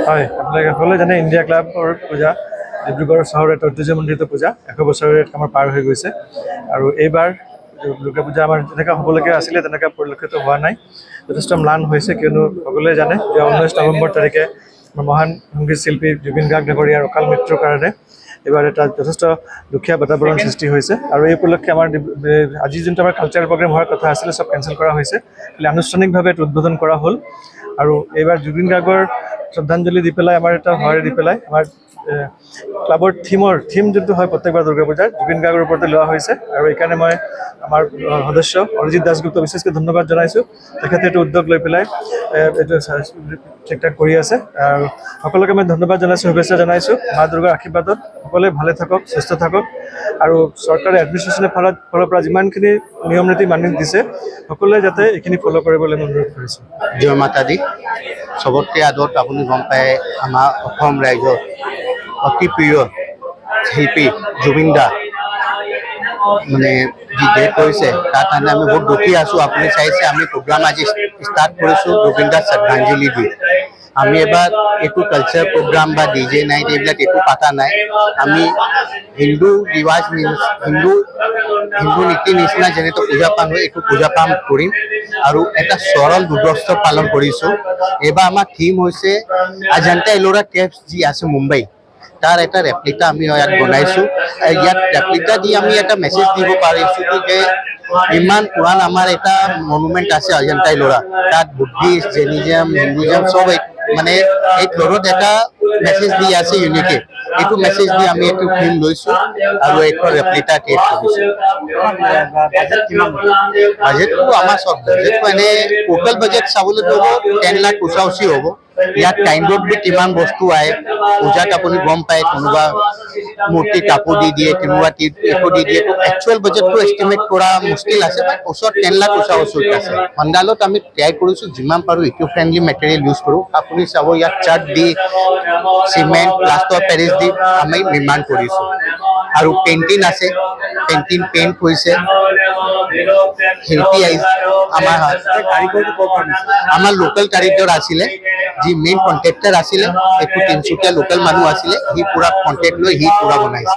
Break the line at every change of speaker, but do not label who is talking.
হয়, আপোনালোকে সকলোৱে জানে ইণ্ডিয়া ক্লাবৰ পূজা ডিব্ৰুগড় চহৰৰ এটা ঐতিহ্যমণ্ডিত পূজা 100 বছৰে আমাৰ পাৰ হৈ গৈছে আৰু এইবাৰ দুৰ্গা পূজা আমাৰ যেনেকৈ হ'বলগীয়া আছিলে তেনেকৈ পৰিলক্ষিত হোৱা নাই। যথেষ্ট ম্লান হৈছে কিয়নো সকলোৱে জানে যে 19 নৱেম্বৰ তাৰিখে আমাৰ মহান সংগীত শিল্পী জুবিন গাৰ্গ ডাঙৰীয়াৰ অকাল মৃত্যুৰ কাৰণে এইবাৰ এটা যথেষ্ট দুখীয়া বাতাবৰণ সৃষ্টি হৈছে আৰু এই উপলক্ষে আমাৰ আজি যোনটো আমাৰ কালচাৰেল প্ৰগ্ৰেম হোৱাৰ কথা আছিলে চব কেঞ্চেল কৰা হৈছে। খালি আনুষ্ঠানিকভাৱে এইটো উদ্বোধন কৰা হ'ল আৰু এইবাৰ জুবিন গাৰ্গৰ শ্ৰদ্ধাঞ্জলি দি পেলাই আমাৰ এটা সঁহাৰি দি পেলাই আমাৰ ক্লাবৰ থিম যোনটো হয় প্ৰত্যেকবাৰ দুৰ্গা পূজাৰ জুবিন গাৰ্গৰ ওপৰতে লোৱা হৈছে আৰু এইকাৰণে মই আমাৰ সদস্য অৰিজিত দাসগুপ্তক বিশেষকৈ ধন্যবাদ জনাইছোঁ। তেখেতে এইটো উদ্যোগ লৈ পেলাই এইটো ঠিক ঠাক কৰি আছে আৰু সকলোকে মই ধন্যবাদ জনাইছোঁ, শুভেচ্ছা জনাইছোঁ। মা দুৰ্গাৰ আশীৰ্বাদত সকলোৱে ভালে থাকক, সুস্থ থাকক আৰু চৰকাৰে এডমিনিষ্ট্ৰেশ্যনৰ ফালৰ পৰা যিমানখিনি নিয়ম নীতি মানি দিছে সকলোৱে যাতে এইখিনি ফ'ল' কৰিবলৈ মই অনুৰোধ কৰিছোঁ।
জয় মাতা দি। চবতকৈ আগত আপুনি গম পায় আমাৰ অসম ৰাইজৰ অতি প্ৰিয় শিল্পী জুবিন দা মানে যি ডেথ হৈছে তাৰ কাৰণে আমি বহুত দুখী আছোঁ। আপুনি চাইছে আমি প্ৰগ্ৰাম আজি ষ্টাৰ্ট কৰিছোঁ জুবিন দাক শ্ৰদ্ধাঞ্জলি দি। আমি এবাৰ একো কালচাৰ প্ৰগ্ৰাম বা ডিজে নাইট এইবিলাক একো পাতা নাই। আমি হিন্দু ৰিৱাজ হিন্দু নীতি নিচিনা যেনেকৈ পূজা পাঠ হয় এইটো পূজা পাঠ কৰিম আৰু এটা চৰল দুৰ্গোৎসৱ পালন কৰিছোঁ। এইবাৰ আমাৰ থিম হৈছে অজন্তা এলোৰা কেভছ যি আছে মুম্বাই তাৰ এটা ৰেপ্লিকা আমি ইয়াত বনাইছোঁ। ইয়াত ৰেপ্লিকা দি আমি এটা মেছেজ দিব পাৰিছোঁ যে ইমান পুৰাণ আমাৰ এটা মনুমেণ্ট আছে অজন্তা এলোৰা, তাত বুদ্ধিষ্ট জেনিজম হিন্দুইজম চব মানে এই ফ্ল'ৰত এটা মেছেজ দি আছে ইউনিটি। এইটো মেছেজ দি আমি এইটো ফিল্ম লৈছোঁ আৰু এইটো ৰেপ্লিকা ক্ৰিয়েট কৰিছোঁ। বাজেটটো আমাৰ চব বাজেটটো এনে টোটেল বাজেট চাবলৈ গ'লে 10 লাখ ওচৰা-ওচৰি হ'ব। ইয়াত কাইণ্ডত বি কিমান বস্তু আহে পূজাত আপুনি গম পায়, কোনোবা মূৰ্তি কাপোৰ দি দিয়ে, কোনোবা একো দি দিয়ে। একচুৱেল বাজেটটো এষ্টিমেট কৰা মুস্কিল আছে, ওচৰত 10 লাখ ওচৰা-ওচৰিত আছে। পণ্ডালত আমি ট্ৰাই কৰিছোঁ যিমান পাৰোঁ ইকো ফ্ৰেণ্ডলি মেটেৰিয়েল ইউজ কৰোঁ। আপুনি চাব ইয়াত চাৰ্ট দি চিমেণ্ট প্লাষ্টাৰ পেৰিছ দি আমি নিৰ্মাণ কৰিছোঁ আৰু পেইণ্টিং আছে, পেইণ্টিং পেইণ্ট হৈছে শিল্পী আহিছে আমাৰ লোকেল কাৰিকৰ আছিলে যি মেইন কণ্ট্ৰেক্টাৰ আছিলে, একো তিনিচুকীয়া লোকেল মানুহ আছিলে, সি পুৰা কণ্টেক্ট লৈ সি পুৰা বনাইছে।